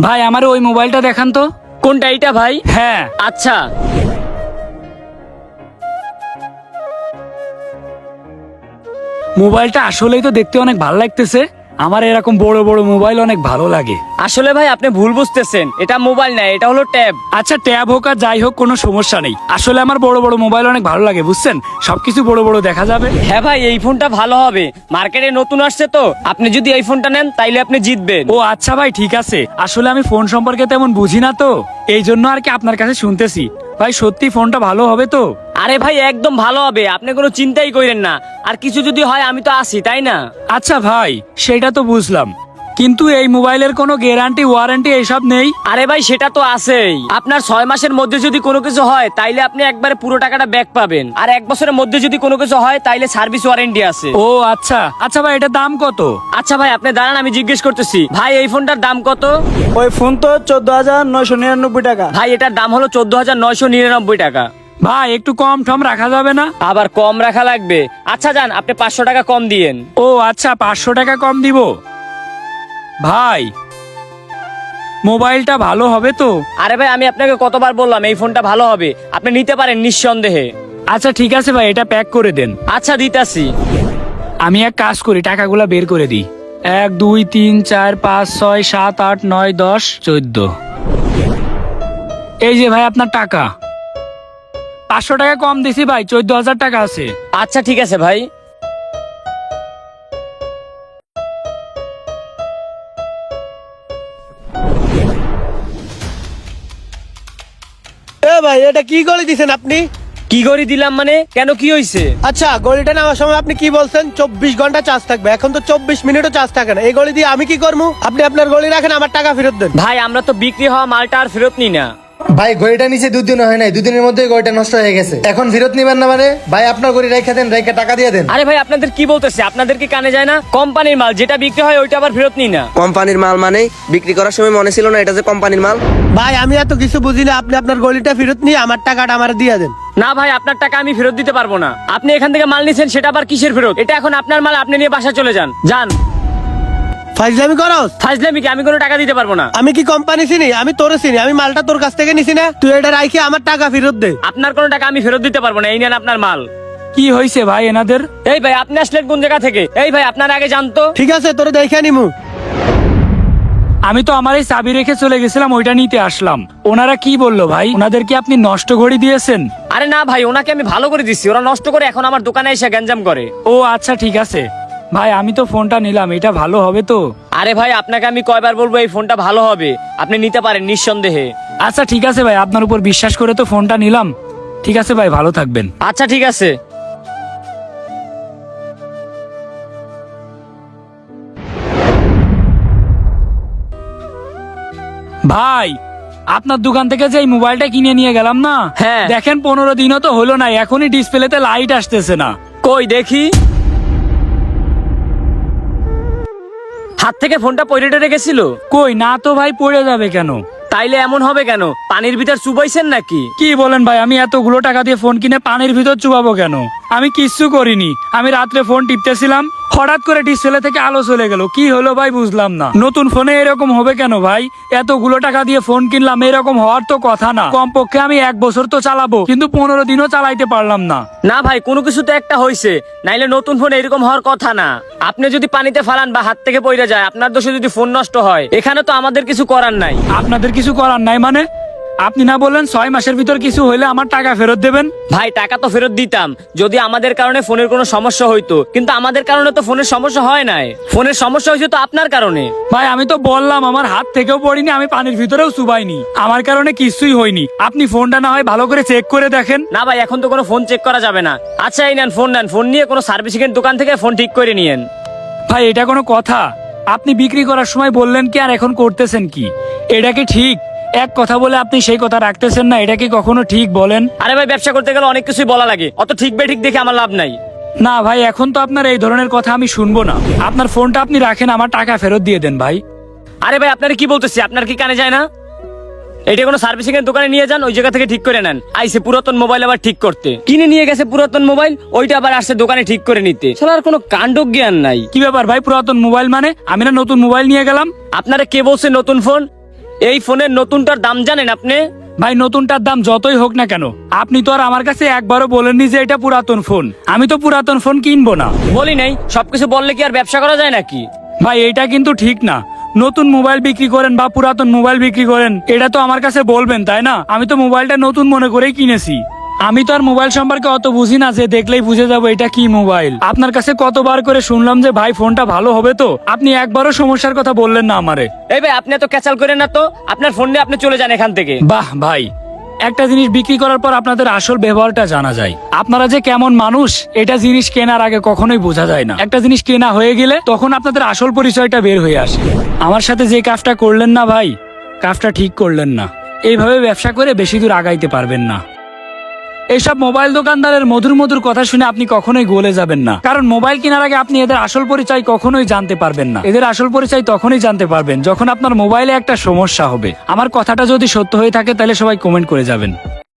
ভাই আমার ওই মোবাইলটা দেখান তো। কোনটা এইটা ভাই? হ্যাঁ। আচ্ছা মোবাইলটা আসলেই তো দেখতে অনেক ভালো লাগতেছে। আমার এরকম বড় বড় মোবাইল অনেক ভালো লাগে। আসলে ভাই আপনি ভুল বুঝতেছেন, এটা মোবাইল না, এটা হলো ট্যাব। আচ্ছা ট্যাব হোক আর যাই হোক কোনো সমস্যা নেই। আসলে আমার বড় বড় মোবাইল অনেক ভালো লাগে, বুঝছেন, সবকিছু বড় বড় দেখা যাবে। হ্যাঁ ভাই, এই ফোনটা ভালো হবে, মার্কেটে নতুন আসছে তো। আপনি যদি এই ফোনটা নেন তাইলে আপনি জিতবেন। ও আচ্ছা ভাই ঠিক আছে। আসলে আমি ফোন সম্পর্কে তেমন বুঝি না তো, এই জন্য আর কি আপনার কাছে শুনতেছি। ভাই সত্যি ফোনটা ভালো হবে তো? আরে ভাই একদম ভালো হবে, আপনি কোনো চিন্তাই করেন না। আর কিছু যদি হয় আমি তো আছি, তাই না? আচ্ছা ভাই সেটা তো বুঝলাম, কিন্তু এই মোবাইলের কোনো গ্যারান্টি ওয়ারেন্টি এসব নেই? আরে ভাই সেটা তো আছেই। আপনার 6 মাসের মধ্যে যদি কোনো কিছু হয় তাইলে আপনি একবারে পুরো টাকাটা ব্যাক পাবেন। আর 1 বছরের মধ্যে যদি কোনো কিছু হয় তাইলে সার্ভিস ওয়ারেন্টি আছে। ও আচ্ছা। আচ্ছা ভাই এটার দাম কত? আচ্ছা ভাই আপনি দাঁড়ান, আমি জিজ্ঞেস করতেছি। ভাই এই ফোনটার দাম কত? ওই ফোন তো 14,999 টাকা। ভাই এটার দাম হলো 14,999 টাকা। ভাই একটু কম ঠম রাখা যাবে না? আবার কম রাখা লাগবে? আচ্ছা যান, আপনি 500 টাকা কম দিয়েন। ও আচ্ছা 500 টাকা কম দিব। ভাই মোবাইলটা ভালো হবে তো? আরে ভাই আমি আপনাকে কতবার বললাম এই ফোনটা ভালো হবে, আপনি নিতে পারেন নিঃসন্দেহে। আচ্ছা ঠিক আছে ভাই, এটা প্যাক করে দেন। আচ্ছা দিতাছি। আমি এক কাজ করি, টাকাগুলা বের করে দিই। 1 2 3 4 5 6 7 8 9 10 14। এই যে ভাই আপনার টাকা। 500 টাকা কম দিছি ভাই, 14,000 টাকা আছে। আচ্ছা ঠিক আছে ভাই। এ ভাই এটা কি গলি দিছেন আপনি? কি করে দিলাম মানে? কেন, কি হয়েছে? আচ্ছা গলিটা নেওয়ার সময় আপনি কি বলছেন 24 ঘন্টা চার্জ থাকবে, এখন তো 24 মিনিটও চার্জ থাকে না। এই গলি দিয়ে আমি কি করবো? আপনি আপনার গলি রাখেন, আমার টাকা ফেরত দেন। ভাই আমরা তো বিক্রি হওয়া মালটা আর ফেরত নিই না। ভাই ঘড়িটা নিচে 2 দিন হয় নাই, 2 দিনের মধ্যে ঘড়িটা নষ্ট হয়ে গেছে, এখন ফেরত নিবেন না মানে? ভাই আপনার ঘড়ি রেখে দেন, রেখে টাকা দিয়ে দেন। আরে ভাই আপনাদের কি বলতেছে, আপনাদের কি কানে যায় না? কোম্পানির মাল যেটা বিক্রি হয় ওইটা আবার ফেরত নিই না। কোম্পানির মাল মানে বিক্রি করার সময় মনে ছিল না এটা যে কোম্পানির মাল? ভাই আমি এত কিছু বুঝি না, আপনি আপনার গলিটা ফেরত নিয়ে আমার টাকাটা আমার দিয়ে দেন। না ভাই আপনার টাকা আমি ফেরত দিতে পারবো না। আপনি এখান থেকে মাল নিছেন, সেটা আবার কিসের ফেরত? এটা এখন আপনার মাল, আপনি নিয়ে বাসা চলে যান। যান। ফাইজলামি করস? ফাজলামি কি? আমি কোনো টাকা দিতে পারবো না। আমি কি কোম্পানি চিনি? আমি তোরে চিনি, আমি মালটা তোর কাছ থেকে নিছি না। তুই এটা রাখি আমার টাকা ফেরত দে। আপনার কোনো টাকা আমি ফেরত দিতে পারবো না, এই নেন আপনার মাল। কি হয়েছে ভাই এনাদের? এই ভাই আপনি আসলেন কোন জায়গা থেকে? এই ভাই আপনার আগে জানতো। ঠিক আছে তোরে দেখে নিমু। আমি তো আমার এই চাবি রেখে চলে গেছিলাম, ওইটা নিতে আসলাম। ওনারা কি বললো ভাই? ওনাদের কি আপনি নষ্ট ঘড়ি দিয়েছেন? আরে না ভাই, ওনাকে আমি ভালো করে দিচ্ছি, ওরা নষ্ট করে এখন আমার দোকানে এসে গ্যাঞ্জাম করে। ও আচ্ছা ঠিক আছে ভাই, আমি তো ফোনটা নিলাম, এটা ভালো হবে তো? আরে ভাই আপনাকে আমি কয়বার বলবো এই ফোনটা ভালো হবে, আপনি নিতে পারেন নিঃসন্দেহে। আচ্ছা ঠিক আছে ভাই, আপনার উপর বিশ্বাস করে তো ফোনটা নিলাম। ঠিক আছে ভাই, ভালো থাকবেন। আচ্ছা ঠিক আছে। ভাই আপনার দোকান থেকে যে এই মোবাইলটা কিনে নিয়ে গেলাম না, হ্যাঁ। দেখেন 15 দিনও তো হলো না, এখনই ডিসপ্লেতে লাইট আসতেছে না। কই দেখি। হাত থেকে ফোনটা পড়ে টরে গেছিল? কই না তো ভাই, পড়ে যাবে কেন? তাইলে এমন হবে কেন? পানির ভিতর চুবাইছেন নাকি? কি বলেন ভাই, আমি এতগুলো টাকা দিয়ে ফোন কিনে পানির ভিতর চুবাবো কেন? আমি কিচ্ছু করিনি। আমি রাত্রে ফোন টিপতেছিলাম, হঠাৎ করে ডিসপ্লে থেকে আলো চলে গেল। কি হলো ভাই বুঝলাম না। নতুন ফোনে এরকম হবে কেন ভাই? এতগুলো টাকা দিয়ে ফোন কিনলাম, এরকম হওয়ার তো কথা না। কমপক্ষে আমি 1 বছর তো চালাবো, কিন্তু 15 দিনও চালাইতে পারলাম না। না ভাই কোনো কিছু তো একটা হয়েছে, নাইলে নতুন ফোন এরকম হওয়ার কথা না। আপনি যদি পানিতে ফালান বা হাত থেকে পড়ে যায়, আপনার দোষে যদি ফোন নষ্ট হয়, এখানে তো আমাদের কিছু করার নাই। আপনাদের কিছু করার নাই মানে? আপনি না বললেন 6 মাসের ভিতর কিছু হইলে আমার টাকা ফেরত দেবেন? ভাই টাকা তো ফেরত দিতাম যদি আমাদের কারণে ফোনের কোনো সমস্যা হইতো, কিন্তু আমাদের কারণে তো ফোনের সমস্যা হয় নাই। ফোনের সমস্যা হয়েছে তো আপনার কারণে। ভাই আমি তো বললাম আমার হাত থেকেও পড়িনি, আমি পানির ভিতরেও চুবাইনি, আমার কারণে কিছুই হয়নি। আপনি ফোনটা না হয় ভালো করে চেক করে দেখেন। না ভাই এখন তো কোনো ফোন চেক করা যাবে না। আচ্ছা এই নেন ফোন, নেন ফোন নিয়ে কোনো সার্ভিসিং এর দোকান থেকে ফোন ঠিক করে নিয়েন। ভাই এটা কোনো কথা? আপনি বিক্রি করার সময় বললেন কি, আর এখন করতেছেন কি? এটা কি ঠিক? এক কথা বলে আপনি সেই কথা রাখতেছেন না, এটা কি কখনো ঠিক বলেন? আরে ভাই ব্যবসা করতে গেলে অনেক কিছুই বলা লাগে, অত ঠিক বেঠিক দেখে আমার লাভ নাই। না ভাই এখন তো আপনার এই ধরনের কথা আমি শুনবো না। আপনার ফোনটা আপনি রাখেন, আমার টাকা ফেরত দিয়ে দেন ভাই। আরে ভাই আপনার কি বলতেছি, আপনার কি কানে যায় না? এটা কোনো সার্ভিসিং এর দোকানে নিয়ে যান, ওই জায়গা থেকে ঠিক করে নেন। আইসে পুরাতন মোবাইল আবার ঠিক করতে, কিনে নিয়ে গেছে পুরাতন মোবাইল, ওইটা আবার আসছে দোকানে ঠিক করে নিতে। শালার কোনো কাণ্ড জ্ঞান নাই। কি ব্যাপার ভাই, পুরাতন মোবাইল মানে? আমি না নতুন মোবাইল নিয়ে গেলাম। আপনারা কে বলছে নতুন ফোন? এই ফোনের নতুনটার দাম জানেন আপনি? ভাই নতুনটার দাম যতই হোক না কেন, আপনি তো আর আমার কাছে একবারও বলেননি যে এটা পুরাতন ফোন। আমি তো পুরাতন ফোন কিনবো না। বলি নাই, সবকিছু বললে কি আর ব্যবসা করা যায় নাকি? ভাই এটা কিন্তু ঠিক না। নতুন মোবাইল বিক্রি করেন বা পুরাতন মোবাইল বিক্রি করেন, এটা তো আমার কাছে বলবেন, তাই না? আমি তো মোবাইলটা নতুন মনে করেই কিনেছি। আমি তো আর মোবাইল সম্পর্কে অত বুঝি না যে দেখলেই বুঝে যাবো এটা কি মোবাইল। আপনার কাছে কতবার করে শুনলাম যে ভাই ফোনটা ভালো হবে, তো আপনি একবারও সমস্যার কথা বললেন না আমারে। এই ভাই, আপনি এত ক্যাচাল করেন না তো। আপনার ফোন নিয়ে আপনি চলে যান এখান থেকে। বাহ ভাই, একটা জিনিস বিক্রি করার পর আপনাদের আসল ব্যবহারটা জানা যায়। আপনারা যে কেমন মানুষ এটা জিনিস কেনার আগে কখনোই বোঝা যায় না। একটা জিনিস কেনা হয়ে গেলে তখন আপনাদের আসল পরিচয়টা বের হয়ে আসে। আমার সাথে যে কাজটা করলেন না ভাই, কাজটা ঠিক করলেন না। এইভাবে ব্যবসা করে বেশি দূর আগাইতে পারবেন না। এইসব মোবাইল দোকানদারের মধুর মধুর কথা শুনে আপনি কখনোই গলে যাবেন না, কারণ মোবাইল কেনার আগে আপনি এদের আসল পরিচয় কখনোই জানতে পারবেন না। এদের আসল পরিচয় তখনই জানতে পারবেন যখন আপনার মোবাইলে একটা সমস্যা হবে। আমার কথাটা যদি সত্য হয়ে থাকে তাহলে সবাই কমেন্ট করে যাবেন।